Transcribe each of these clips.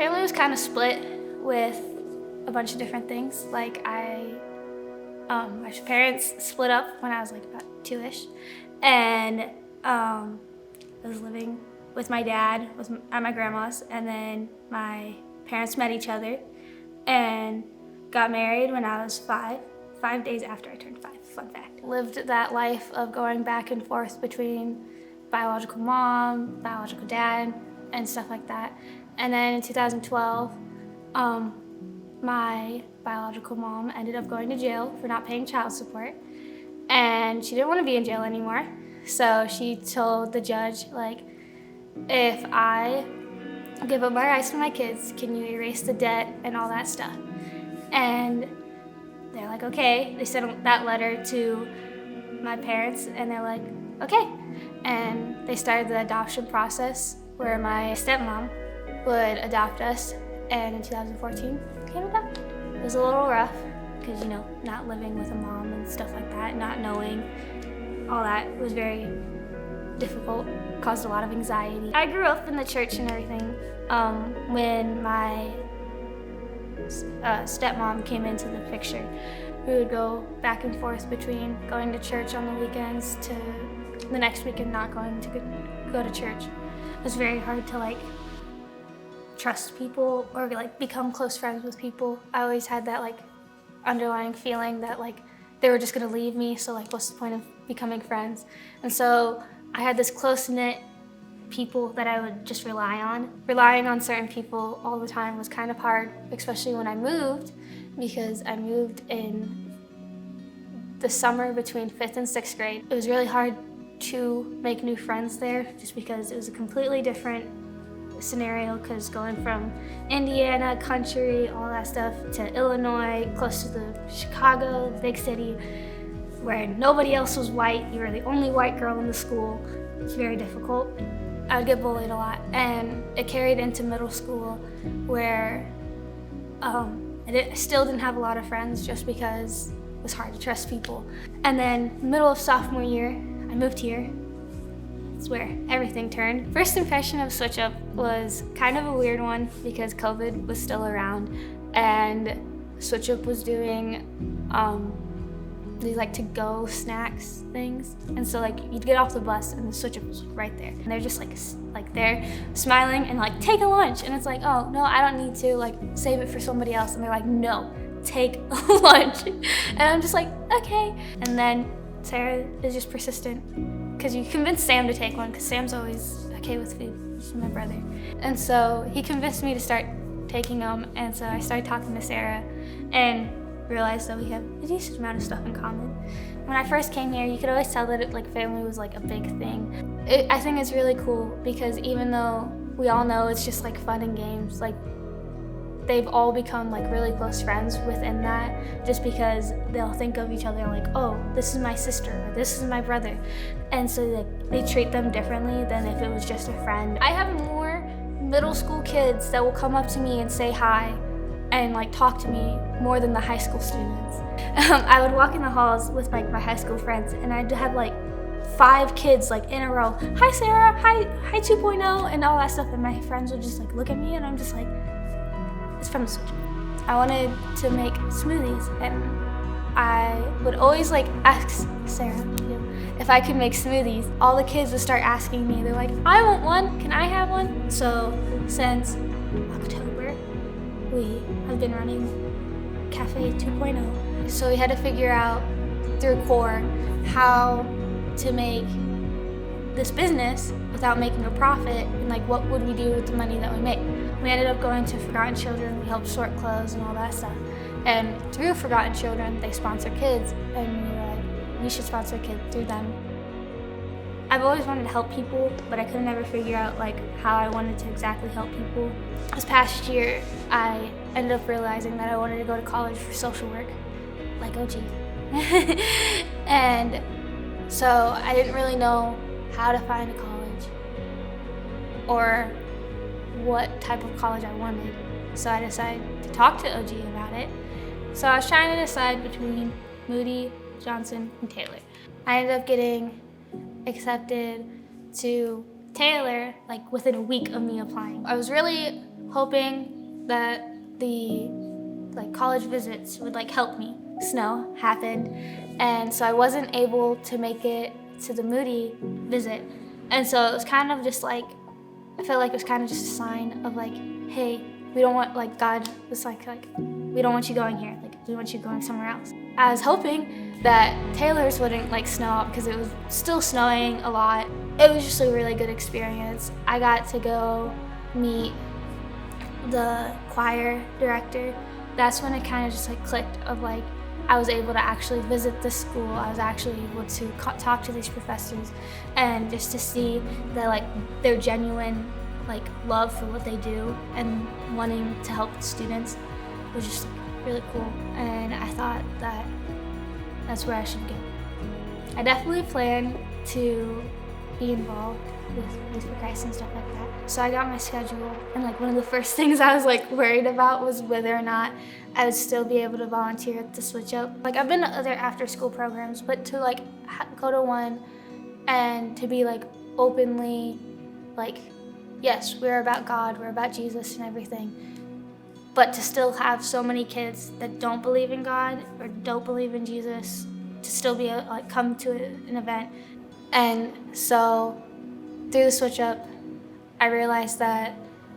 family was kind of split with a bunch of different things. Like my parents split up when I was like about 2-ish, and I was living with my dad at my grandma's, and then my parents met each other and got married when I was 5 days after I turned 5, fun fact. Lived that life of going back and forth between biological mom, biological dad, and stuff like that. And then in 2012, my biological mom ended up going to jail for not paying child support, and she didn't want to be in jail anymore. So she told the judge, like, if I give up my rights to my kids, can you erase the debt and all that stuff? And they're like, okay. They sent that letter to my parents, and they're like, okay. And they started the adoption process where my stepmom would adopt us, and in 2014, came adopted. It was a little rough because, you know, not living with a mom and stuff like that, not knowing all that, it was very difficult, caused a lot of anxiety. I grew up in the church and everything. When my stepmom came into the picture, we would go back and forth between going to church on the weekends to the next weekend not going to go to church. It was very hard to like trust people or like become close friends with people. I always had that like underlying feeling that like they were just gonna leave me, so like what's the point of becoming friends? And so I had this close-knit people that I would just rely on. Relying on certain people all the time was kind of hard, especially when I moved, because I moved in the summer between 5th and 6th grade. It was really hard to make new friends there just because it was a completely different scenario, because going from Indiana, country, all that stuff, to Illinois, close to the Chicago, big city, where nobody else was white, you were the only white girl in the school. It's very difficult. I would get bullied a lot, and it carried into middle school where I still didn't have a lot of friends just because it was hard to trust people. And then middle of sophomore year, I moved here. It's where everything turned. First impression of SwitchUp was kind of a weird one because COVID was still around, and SwitchUp was doing these like to-go snacks things. And so like you'd get off the bus and the SwitchUp was right there. And they're just like they're smiling and like, take a lunch. And it's like, oh no, I don't need to, like save it for somebody else. And they're like, no, take a lunch. And I'm just like, okay. And then Sarah is just persistent, because you convinced Sam to take one, because Sam's always okay with food, he's my brother. And so he convinced me to start taking them, and so I started talking to Sarah and realized that we have a decent amount of stuff in common. When I first came here, you could always tell that family was like a big thing. I think it's really cool because even though we all know it's just like fun and games, like they've all become like really close friends within that, just because they'll think of each other like, oh, this is my sister, or this is my brother. And so like, they treat them differently than if it was just a friend. I have more middle school kids that will come up to me and say hi and like talk to me more than the high school students. I would walk in the halls with like my high school friends, and I'd have like 5 kids like in a row. Hi Sarah, hi 2.0, and all that stuff. And my friends would just like look at me, and I'm just like, it's from the SwitchUp. I wanted to make smoothies, and I would always like ask Sarah if I could make smoothies. All the kids would start asking me, they're like, I want one, can I have one? So since October, we have been running Cafe 2.0. So we had to figure out through core how to make this business without making a profit, and like what would we do with the money that we make. We ended up going to Forgotten Children. We helped sort clothes and all that stuff. And through Forgotten Children, they sponsor kids, and we were like, we should sponsor a kid through them. I've always wanted to help people, but I could never figure out like how I wanted to exactly help people. This past year, I ended up realizing that I wanted to go to college for social work, like OG. And so I didn't really know how to find a college or what type of college I wanted. So I decided to talk to OG about it. So I was trying to decide between Moody, Johnson, and Taylor. I ended up getting accepted to Taylor like within a week of me applying. I was really hoping that the college visits would help me. Snow happened, and so I wasn't able to make it to the Moody visit. And so it was kind of just I felt like it was kind of just a sign of hey, we don't want, God was we don't want you going here, we want you going somewhere else. I was hoping that Taylor's wouldn't snow out because it was still snowing a lot. It was just a really good experience. I got to go meet the choir director. That's when it kind of just clicked of I was able to actually visit the school. I was actually able to talk to these professors and just to see that their genuine love for what they do and wanting to help the students was just really cool. And I thought that that's where I should go. I definitely plan to be involved with Youth for Christ and stuff like that. So I got my schedule, and one of the first things I was worried about was whether or not I would still be able to volunteer at the SwitchUp. I've been to other after-school programs, but to go to one and to be openly yes, we're about God, we're about Jesus and everything, but to still have so many kids that don't believe in God or don't believe in Jesus to still be come to an event. And so through the SwitchUp, I realized that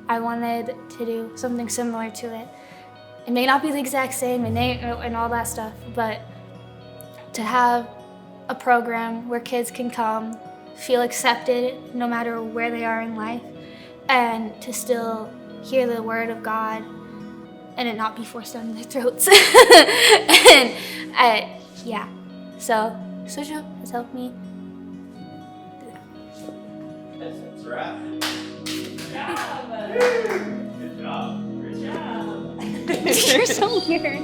I wanted to do something similar to it. It may not be the exact same and all that stuff, but to have a program where kids can come, feel accepted no matter where they are in life, and to still hear the word of God and it not be forced down their throats. And yeah, so SwitchUp has helped me. That's a wrap. Good job. Good job. Great job. You're so weird.